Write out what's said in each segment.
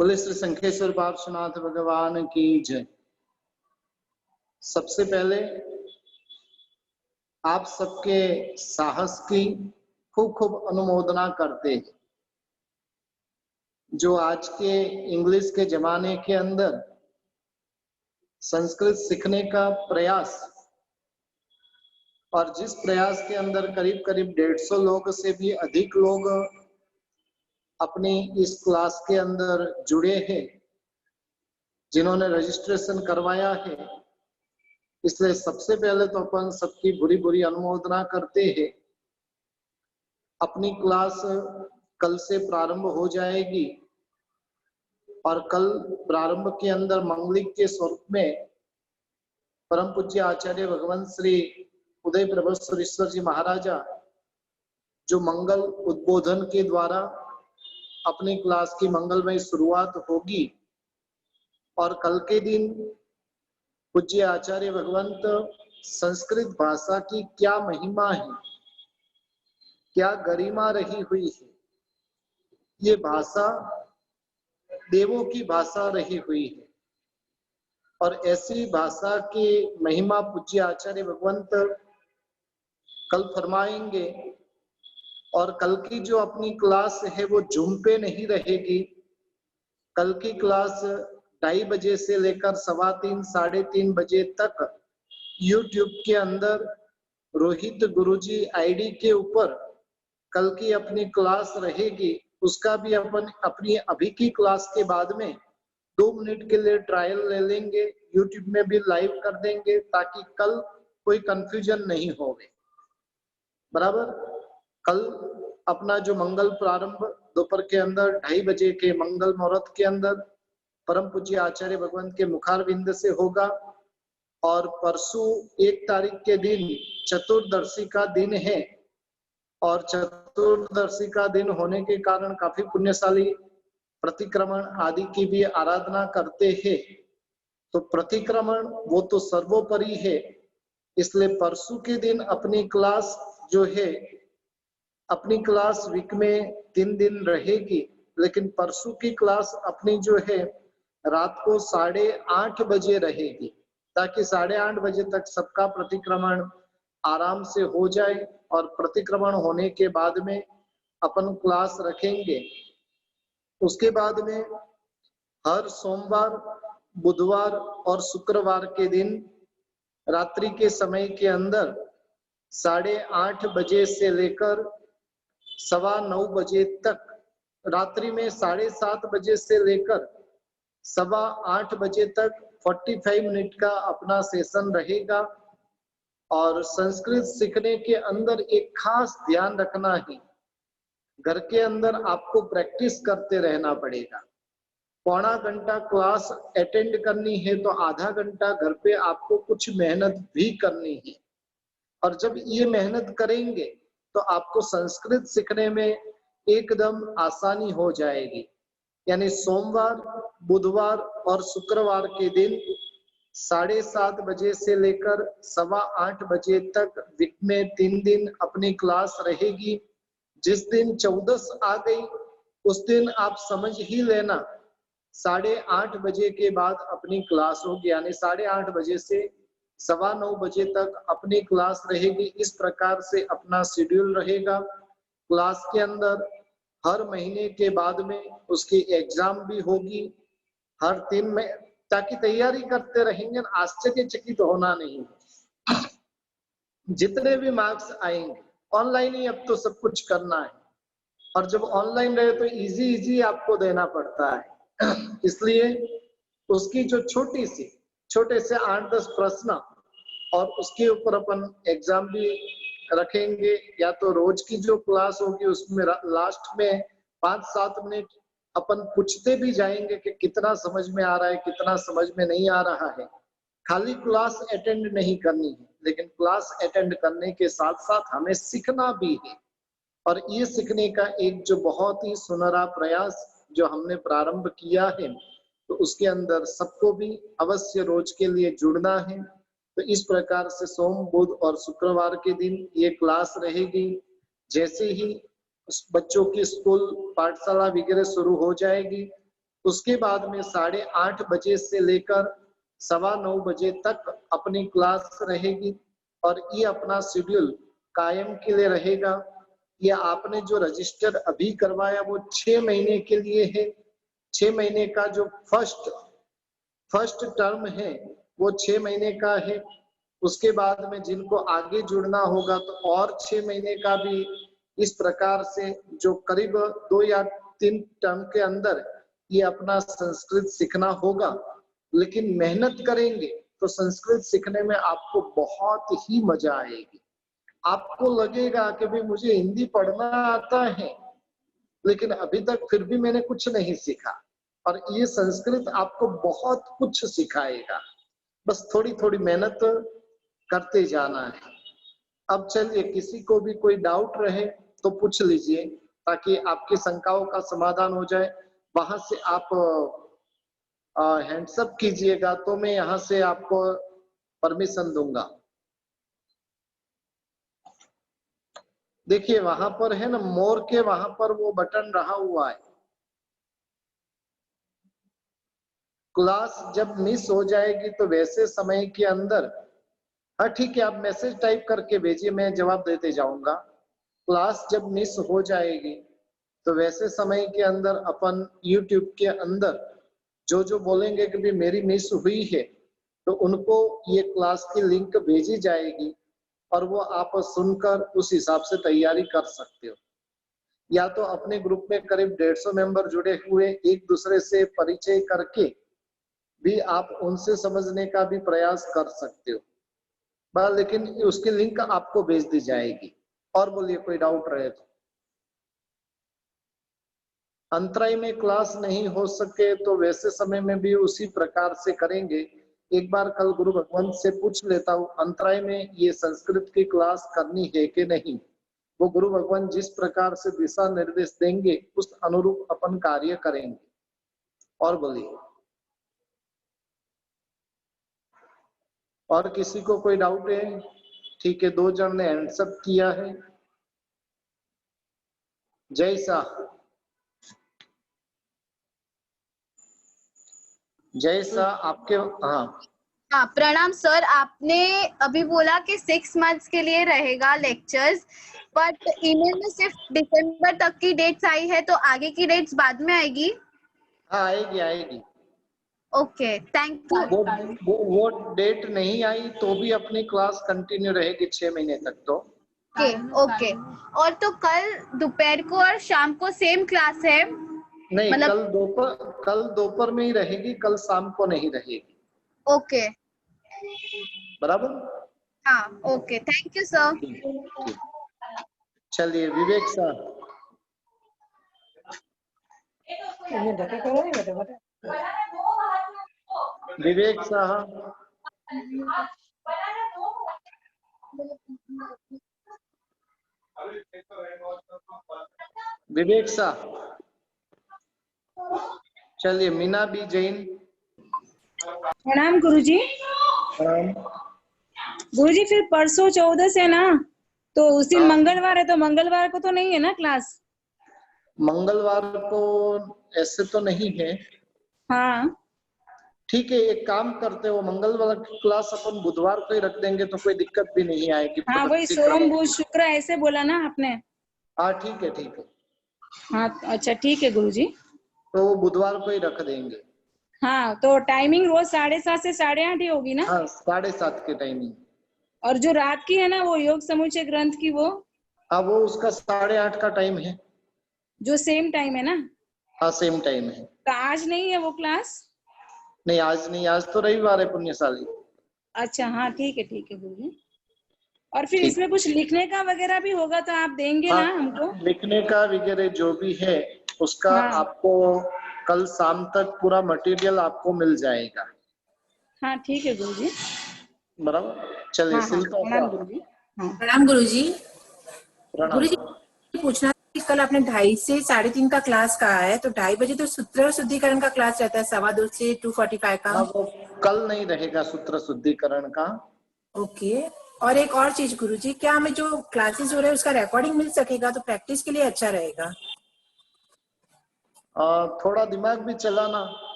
बोले श्री शंखेश्वर पार्श्वनाथ भगवान की जय। सबसे पहले आप सबके साहस की खूब खूब अनुमोदना करते हैं। जो आज के इंग्लिश के जमाने के अंदर संस्कृत सीखने का प्रयास, और जिस प्रयास के अंदर करीब करीब 150 लोग से भी अधिक लोग अपनी इस क्लास के अंदर जुड़े हैं, जिन्होंने रजिस्ट्रेशन करवाया है, इसलिए सबसे पहले तो अपन सबकी बुरी बुरी अनुमोदना करते हैं। अपनी क्लास कल से प्रारंभ हो जाएगी और कल प्रारंभ के अंदर मंगलिक के स्वरूप में परम पूज्य आचार्य भगवान श्री उदय प्रभुश्वरेश्वर जी महाराजा जो मंगल उद्बोधन के द्वारा अपनी क्लास की मंगलमय शुरुआत होगी। और कल के दिन पूज्य आचार्य भगवंत संस्कृत भाषा की क्या महिमा है, क्या गरिमा रही हुई है। ये भाषा देवों की भाषा रही हुई है और ऐसी भाषा की महिमा पूज्य आचार्य भगवंत कल फरमाएंगे। और कल की जो अपनी क्लास है वो जूम पे नहीं रहेगी। कल की क्लास 2:30 बजे से लेकर 3:15 साढ़े 3 बजे तक यूट्यूब के अंदर रोहित गुरुजी आईडी के ऊपर कल की अपनी क्लास रहेगी। उसका भी अपन अपनी अभी की क्लास के बाद में 2 मिनट के लिए ट्रायल ले लेंगे, यूट्यूब में भी लाइव कर देंगे ताकि कल कोई कंफ्यूजन नहीं होवे। बराबर। कल अपना जो मंगल प्रारंभ दोपहर के अंदर 2:30 बजे के मंगल मुहूर्त के अंदर परम पूज्य आचार्य भगवंत के मुखारविंद से होगा। और परसों 1 तारीख के दिन चतुर्दशी का दिन है और चतुर्दशी का दिन होने के कारण काफी पुण्यशाली प्रतिक्रमण आदि की भी आराधना करते हैं। तो प्रतिक्रमण वो तो सर्वोपरि है, इसलिए परसों के दिन अपनी क्लास जो है, अपनी क्लास वीक में 3 दिन रहेगी, लेकिन परसों की क्लास अपनी जो है रात को 8:30 बजे रहेगी, ताकि 8:30 बजे तक सबका प्रतिक्रमण आराम से हो जाए। और प्रतिक्रमण होने के बाद में अपन क्लास रखेंगे। उसके बाद में हर सोमवार, बुधवार और शुक्रवार के दिन रात्रि के समय के अंदर 8:30 बजे से लेकर 9:15 बजे तक, रात्रि में 7:30 बजे से लेकर 8:15 बजे तक 45 मिनट का अपना सेशन रहेगा। और संस्कृत सीखने के अंदर एक खास ध्यान रखना है, घर के अंदर आपको प्रैक्टिस करते रहना पड़ेगा। 1/4 घंटा क्लास अटेंड करनी है तो आधा घंटा घर पे आपको कुछ मेहनत भी करनी है। और जब ये मेहनत करेंगे तो आपको संस्कृत सीखने में एकदम आसानी हो जाएगी। यानी सोमवार, बुधवार और शुक्रवार के दिन 7:30 बजे से लेकर 8:15 बजे तक वीक में 3 दिन अपनी क्लास रहेगी। जिस दिन 14 आ गई उस दिन आप समझ ही लेना 8:30 बजे के बाद अपनी क्लास होगी, यानी 8:30 बजे से 9:15 बजे तक अपनी क्लास रहेगी। इस प्रकार से अपना शेड्यूल रहेगा। क्लास के अंदर हर महीने के बाद में उसकी एग्जाम भी होगी, हर 3 में, ताकि तैयारी करते रहेंगे, आश्चर्यचकित होना नहीं। जितने भी मार्क्स आएंगे ऑनलाइन ही अब तो सब कुछ करना है, और जब ऑनलाइन रहे तो इजी आपको देना पड़ता है। इसलिए उसकी जो छोटे से 8-10 प्रश्न और उसके ऊपर अपन एग्जाम भी रखेंगे। या तो रोज की जो क्लास होगी उसमें लास्ट में 5-7 मिनट अपन पूछते भी जाएंगे कि कितना समझ में आ रहा है, कितना समझ में नहीं आ रहा है। खाली क्लास अटेंड नहीं करनी है, लेकिन क्लास अटेंड करने के साथ साथ हमें सीखना भी है। और ये सीखने का एक जो बहुत ही सुनहरा प्रयास जो हमने प्रारंभ किया है, तो उसके अंदर सबको भी अवश्य रोज के लिए जुड़ना है। तो इस प्रकार से सोम, बुध और शुक्रवार के दिन ये क्लास रहेगी। जैसे ही बच्चों की स्कूल पाठशाला वगैरह शुरू हो जाएगी उसके बाद में 8:30 बजे से लेकर 9:15 बजे तक अपनी क्लास रहेगी और ये अपना शेड्यूल कायम के लिए रहेगा। ये आपने जो रजिस्टर अभी करवाया वो 6 महीने के लिए है। 6 महीने का जो फर्स्ट टर्म है वो 6 महीने का है। उसके बाद में जिनको आगे जुड़ना होगा तो और 6 महीने का भी इस प्रकार से जो करीब 2 या 3 टर्म के अंदर ये अपना संस्कृत सीखना होगा। लेकिन मेहनत करेंगे तो संस्कृत सीखने में आपको बहुत ही मजा आएगी। आपको लगेगा कि भाई मुझे हिंदी पढ़ना आता है लेकिन अभी तक फिर भी मैंने कुछ नहीं सीखा, और ये संस्कृत आपको बहुत कुछ सिखाएगा। बस थोड़ी थोड़ी मेहनत करते जाना है। अब चलिए, किसी को भी कोई डाउट रहे तो पूछ लीजिए ताकि आपकी शंकाओं का समाधान हो जाए। वहां से आप हैंड्सअप कीजिएगा तो मैं यहाँ से आपको परमिशन दूंगा। देखिए वहां पर है ना, मोर के वहां पर वो बटन रहा हुआ है। क्लास जब मिस हो जाएगी तो वैसे समय के अंदर, हाँ ठीक है, आप मैसेज टाइप करके भेजिए, मैं जवाब देते जाऊंगा। क्लास जब मिस हो जाएगी तो वैसे समय के अंदर अपन YouTube के अंदर जो जो बोलेंगे कि भी मेरी मिस हुई है तो उनको ये क्लास की लिंक भेजी जाएगी और वो आप सुनकर उस हिसाब से तैयारी कर सकते हो। या तो अपने ग्रुप में करीब 150 मेंबर जुड़े हुए, एक दूसरे से परिचय करके भी आप उनसे समझने का भी प्रयास कर सकते हो। लेकिन उसकी लिंक आपको भेज दी जाएगी। और बोलिए कोई डाउट रहे तो। अंतराय में क्लास नहीं हो सके तो वैसे समय में भी उसी प्रकार से करेंगे। एक बार कल गुरु भगवंत से पूछ लेता हूँ अंतराय में ये संस्कृत की क्लास करनी है कि नहीं। वो गुरु भगवान जिस प्रकार से दिशा निर्देश देंगे उस अनुरूप अपन कार्य करेंगे। और बोलिए, और किसी को कोई डाउट है? ठीक है, 2 जन ने हैंड्सअप किया है। जय शाह, जय शाह आपके। हाँ हाँ, प्रणाम सर। आपने अभी बोला कि 6 मंथ्स के लिए रहेगा लेक्चर्स, बट ईमेल में सिर्फ दिसंबर तक की डेट्स आई है, तो आगे की डेट्स बाद में आएगी? हाँ, आएगी आएगी। Okay, thank you. वो डेट नहीं आई तो भी अपनी क्लास कंटिन्यू रहेगी 6 महीने तक तो। Okay okay. और तो कल दोपहर को और शाम को सेम क्लास है? नहीं, मतलब कल दोपहर में ही रहेगी, कल शाम को नहीं रहेगी। ओके, बराबर। हाँ ओके, थैंक यू सर। ठीक। चलिए विवेक सर। विवेक साहब, विवेक साहब। चलिए मीना बी जैन। प्रणाम गुरुजी। गुरुजी फिर परसों 14 से ना, तो उस दिन मंगलवार है, तो मंगलवार को तो नहीं है ना क्लास? मंगलवार को ऐसे तो नहीं है। हाँ ठीक है, एक काम करते हो, मंगलवार की क्लास अपन बुधवार को ही रख देंगे तो कोई दिक्कत भी नहीं आएगी। हाँ, वही सोम बुध शुक्र ऐसे बोला ना आपने। हाँ ठीक है ठीक है। हाँ अच्छा ठीक है गुरुजी, तो बुधवार को ही रख देंगे। हाँ तो टाइमिंग रोज 7:30 से 8:30 ही होगी ना? हाँ 7:30 की टाइमिंग। और जो रात की है ना वो योग समुच्चय ग्रंथ की, वो हाँ वो उसका 8:30 का टाइम है। जो सेम टाइम है ना? हाँ सेम टाइम है। तो आज नहीं है वो क्लास? नहीं आज नहीं, आज तो रविवार है पुण्यशाली। अच्छा हाँ ठीक है गुरुजी। और फिर ठीक। इसमें कुछ लिखने का वगैरह भी होगा तो आप देंगे ना हमको? लिखने का वगैरह जो भी है उसका हाँ आपको कल शाम तक पूरा मटेरियल आपको मिल जाएगा। हाँ ठीक है गुरुजी। बराबर। चलिए हाँ हाँ शिल्पा प्रणाम साहब। गुरुजी। हाँ प्रणाम गुरुजी। प्रणाम। गुरुजी पूछना था कि कल आपने 2:30 से 3:30 का क्लास कहा है, तो 2:30 बजे तो सूत्र शुद्धिकरण का क्लास रहता है, 2:15 से 2:45 का। हाँ वो कल नहीं रहेगा सूत्र शुद्धिकरण का। ओके। और एक और चीज गुरुजी, क्या हमें जो क्लासेस हो रहे हैं उसका रिकॉर्डिंग मिल सकेगा तो प्रैक्टिस के लिए अच्छा रहेगा? थोड़ा दिमाग भी चलाना।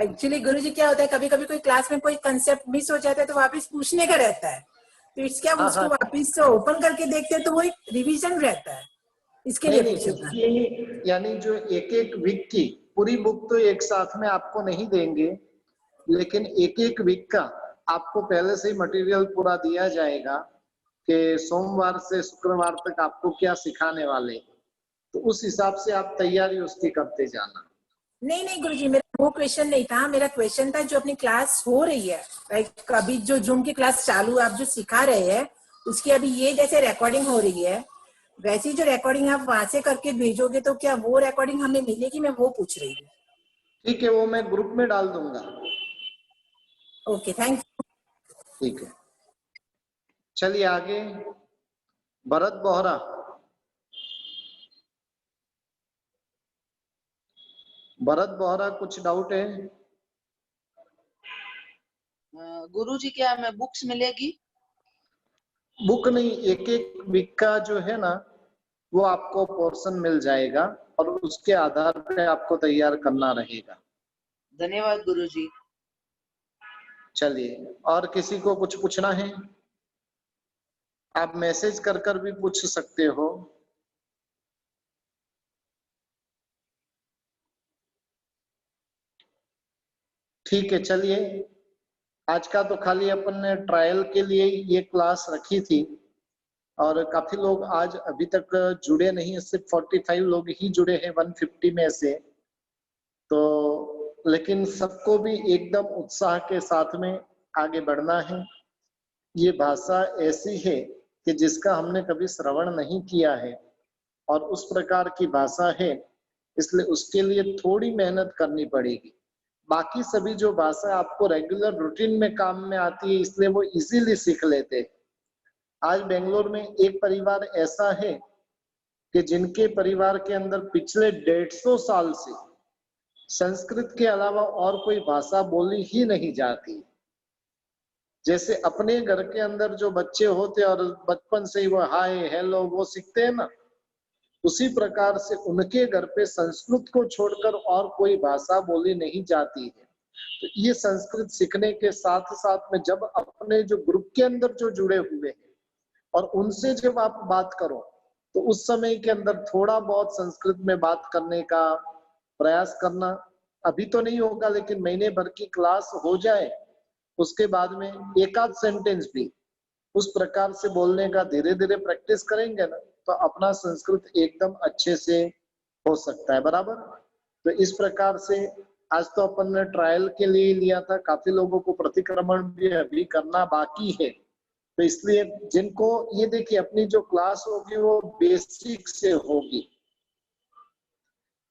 एक्चुअली गुरुजी क्या होता है, कभी कभी कोई क्लास में कोई कंसेप्ट मिस हो जाता है तो वापस पूछने का रहता है, तो इट्स क्या हाँ, उसको हाँ। वापस से ओपन करके देखते हैं तो वो एक रिवीजन रहता है, इसके नहीं लिए नहीं, पूछा था। उसकी यानी जो एक एक वीक की पूरी बुक तो एक साथ में आपको नहीं देंगे, लेकिन एक एक वीक का आपको पहले से ही मटेरियल पूरा दिया जाएगा कि सोमवार से शुक्रवार तक आपको क्या सिखाने वाले, तो उस हिसाब से आप तैयारी उसकी करते जाना। नहीं नहीं गुरुजी, मेरा वो क्वेश्चन नहीं था, मेरा क्वेश्चन था जो अपनी क्लास हो रही है, लाइक अभी जो जूम की क्लास चालू आप जो सिखा रहे हैं उसकी अभी ये जैसे रिकॉर्डिंग हो रही है, वैसी जो रिकॉर्डिंग आप वहां से करके भेजोगे तो क्या वो रिकॉर्डिंग हमें मिलेगी, मैं वो पूछ रही हूँ। ठीक है, वो मैं ग्रुप में डाल दूंगा। Okay, thank you. ठीक है, चलिए आगे। भरत बोहरा। भरत बोहरा, कुछ डाउट है? गुरुजी क्या हमें बुक्स मिलेगी? बुक नहीं, एक एक वीक का जो है ना वो आपको पोर्शन मिल जाएगा और उसके आधार पे आपको तैयार करना रहेगा। धन्यवाद गुरुजी। चलिए, और किसी को कुछ पूछना है? आप मैसेज कर कर भी पूछ सकते हो। ठीक है, चलिए। आज का तो खाली अपन ने ट्रायल के लिए ये क्लास रखी थी और काफी लोग आज अभी तक जुड़े नहीं, सिर्फ 45 लोग ही जुड़े हैं 150 में से। तो लेकिन सबको भी एकदम उत्साह के साथ में आगे बढ़ना है। ये भाषा ऐसी है कि जिसका हमने कभी श्रवण नहीं किया है और उस प्रकार की भाषा है, इसलिए उसके लिए थोड़ी मेहनत करनी पड़ेगी। बाकी सभी जो भाषा आपको रेगुलर रूटीन में काम में आती है, इसलिए वो इजीली सीख लेते हैं। आज बेंगलोर में एक परिवार ऐसा है कि जिनके परिवार के अंदर पिछले 150 साल से संस्कृत के अलावा और कोई भाषा बोली ही नहीं जाती। जैसे अपने घर के अंदर जो बच्चे होते और बचपन से ही वो हाय हेलो वो सीखते हैं ना, उसी प्रकार से उनके घर पे संस्कृत को छोड़कर और कोई भाषा बोली नहीं जाती है। तो ये संस्कृत सीखने के साथ साथ में जब अपने जो ग्रुप के अंदर जो जुड़े हुए हैं और उनसे जब आप बात करो, तो उस समय के अंदर थोड़ा बहुत संस्कृत में बात करने का प्रयास करना। अभी तो नहीं होगा, लेकिन महीने भर की क्लास हो जाए उसके बाद में एक आध सेंटेंस भी उस प्रकार से बोलने का धीरे धीरे प्रैक्टिस करेंगे ना, तो अपना संस्कृत एकदम अच्छे से हो सकता है। बराबर। तो इस प्रकार से आज तो अपन ने ट्रायल के लिए लिया था, काफी लोगों को प्रतिक्रमण भी अभी करना बाकी है। तो इसलिए जिनको ये देखिए, अपनी जो क्लास होगी वो बेसिक से होगी।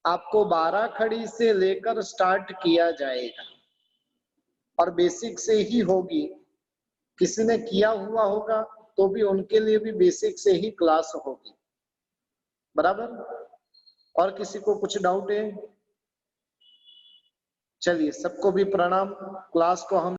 आपको 12 खड़ी से लेकर स्टार्ट किया जाएगा और बेसिक से ही होगी। किसी ने किया हुआ होगा तो भी उनके लिए भी बेसिक से ही क्लास होगी। बराबर। और किसी को कुछ डाउट है? चलिए, सबको भी प्रणाम। क्लास को हम